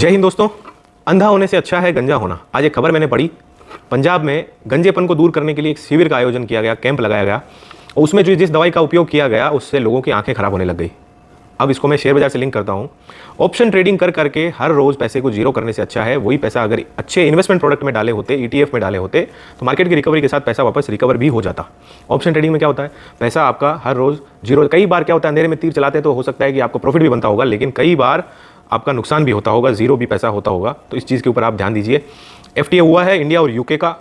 जय हिंद दोस्तों। अंधा होने से अच्छा है गंजा होना। आज एक खबर मैंने पढ़ी, पंजाब में गंजेपन को दूर करने के लिए एक शिविर का आयोजन किया गया, कैंप लगाया गया और उसमें जो जिस दवाई का उपयोग किया गया उससे लोगों की आंखें खराब होने लग गई। अब इसको मैं शेयर बाजार से लिंक करता हूं। ऑप्शन ट्रेडिंग कर करके हर रोज पैसे को जीरो करने से अच्छा है वही पैसा अगर अच्छे इन्वेस्टमेंट प्रोडक्ट में डाले होते, ETF में डाले होते, तो मार्केट की रिकवरी के साथ पैसा वापस रिकवर भी हो जाता। ऑप्शन ट्रेडिंग में क्या होता है, पैसा आपका हर रोज जीरो। कई बार क्या होता है, अंधेरे में तीर चलाते हैं तो हो सकता है कि आपको प्रॉफिट भी बनता होगा, लेकिन कई बार आपका नुकसान भी होता होगा, जीरो भी पैसा होता होगा। तो इस चीज़ के ऊपर आप ध्यान दीजिए। FTA हुआ है इंडिया और यूके का,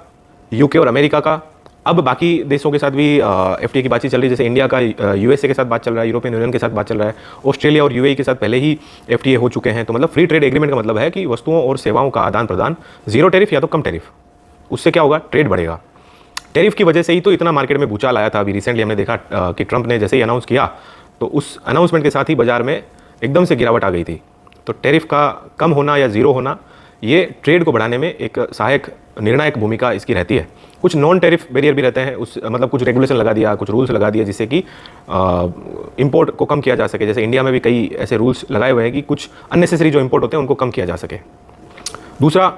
यूके और अमेरिका का। अब बाकी देशों के साथ भी FTA की बातचीत चल रही है। जैसे इंडिया का USA के साथ बात चल रहा है, यूरोपियन यूनियन के साथ बात चल रहा है, ऑस्ट्रेलिया और UAE के साथ पहले ही FTA हो चुके हैं। तो मतलब फ्री ट्रेड एग्रीमेंट का मतलब है कि वस्तुओं और सेवाओं का आदान प्रदान, जीरो टैरिफ या तो कम टैरिफ। उससे क्या होगा, ट्रेड बढ़ेगा। टैरिफ की वजह से ही तो इतना मार्केट में भूचाल आया था। अभी रिसेंटली हमने देखा कि ट्रंप ने जैसे ही अनाउंस किया तो उस अनाउंसमेंट के साथ ही बाजार में एकदम से गिरावट आ गई थी। तो टैरिफ का कम होना या जीरो होना, ये ट्रेड को बढ़ाने में एक सहायक निर्णायक भूमिका इसकी रहती है। कुछ नॉन टैरिफ बैरियर भी रहते हैं, उस मतलब कुछ रेगुलेशन लगा दिया, कुछ रूल्स लगा दिए जिससे कि इंपोर्ट को कम किया जा सके। जैसे इंडिया में भी कई ऐसे रूल्स लगाए हुए हैं कि कुछ अननेसेसरी जो इंपोर्ट होते हैं उनको कम किया जा सके। दूसरा,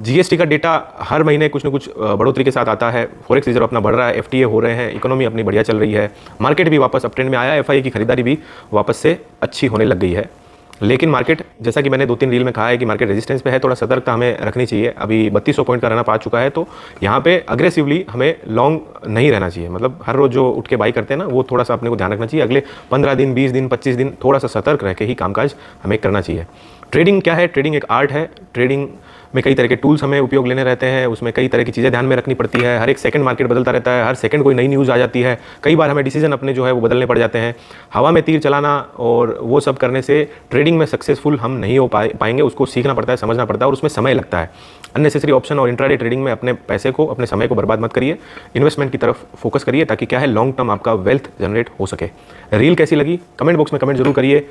GST का डेटा हर महीने कुछ न कुछ बढ़ोतरी के साथ आता है। फॉरेक्स रिजर्व अपना बढ़ रहा है, FTA हो रहे हैं, इकोनॉमी अपनी बढ़िया चल रही है, मार्केट भी वापस अप ट्रेंड में आया है, FII की खरीदारी भी वापस से अच्छी होने लग गई है। लेकिन मार्केट, जैसा कि मैंने 2-3 रील में कहा है कि मार्केट रेजिस्टेंस पे है, थोड़ा सतर्कता हमें रखनी चाहिए। अभी 3200 पॉइंट का रनअप आ चुका है, तो यहाँ पे अग्रेसिवली हमें लॉन्ग नहीं रहना चाहिए। मतलब हर रोज जो उठ के बाई करते हैं ना, वो थोड़ा सा अपने को ध्यान रखना चाहिए। अगले 15 दिन, 20 दिन, 25 दिन थोड़ा सा सतर्क रह के ही कामकाज हमें करना चाहिए। ट्रेडिंग क्या है, ट्रेडिंग एक आर्ट है। ट्रेडिंग में कई तरह के टूल्स हमें उपयोग लेने रहते हैं, उसमें कई तरह की चीज़ें ध्यान में रखनी पड़ती है। हर एक सेकंड मार्केट बदलता रहता है, हर सेकंड कोई नई न्यूज़ आ जाती है। कई बार हमें डिसीजन अपने जो है वो बदलने पड़ जाते हैं। हवा में तीर चलाना और वो सब करने से ट्रेडिंग में सक्सेसफुल हम नहीं हो पाएंगे। उसको सीखना पड़ता है, समझना पड़ता है और उसमें समय लगता है। अननेसेसरी ऑप्शन और इंट्राडे ट्रेडिंग में अपने पैसे को, अपने समय को बर्बाद मत करिए। इन्वेस्टमेंट की तरफ फोकस करिए ताकि क्या है, लॉन्ग टर्म आपका वेल्थ जनरेट हो सके। रील कैसी लगी कमेंट बॉक्स में कमेंट जरूर करिए।